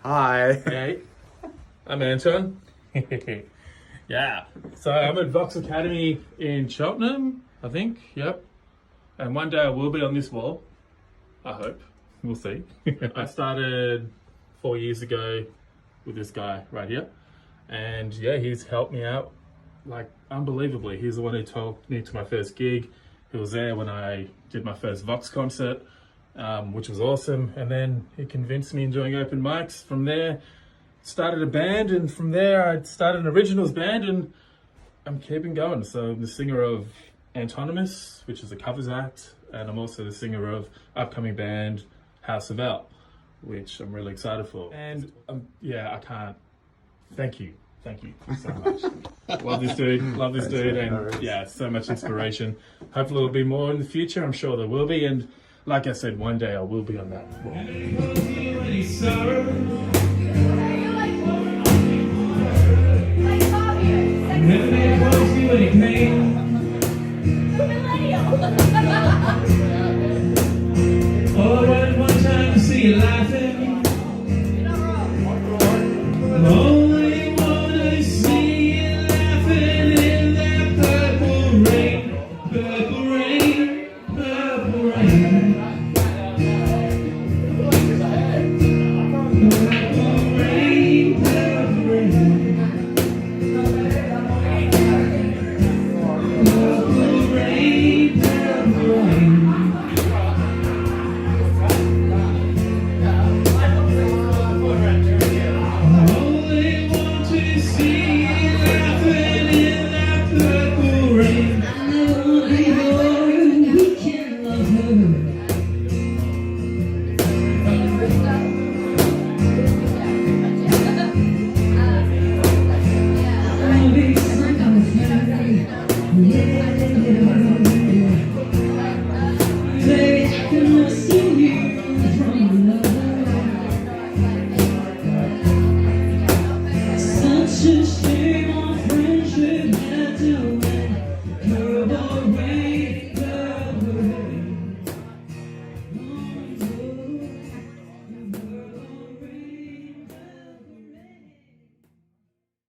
Hi. Hey, I'm Anton. Yeah, so I'm at Vox Academy in Cheltenham, I think. Yep. And one day I will be on this wall. I hope. We'll see. I started 4 years ago with this guy right here. And yeah, he's helped me out like unbelievably. He's the one who told me to my first gig. He was there when I did my first Vox concert, which was awesome. And then he convinced me in doing open mics. From there, started a band, and from there I started an originals band, and I'm keeping going. So I'm the singer of Antonomous, which is a covers act, and I'm also the singer of upcoming band House of L, which I'm really excited for. And I can't. Thank you so much. Love this dude, and yeah, so much inspiration. Hopefully there'll be more in the future. I'm sure there will be, and like I said, one day I will be on that wall.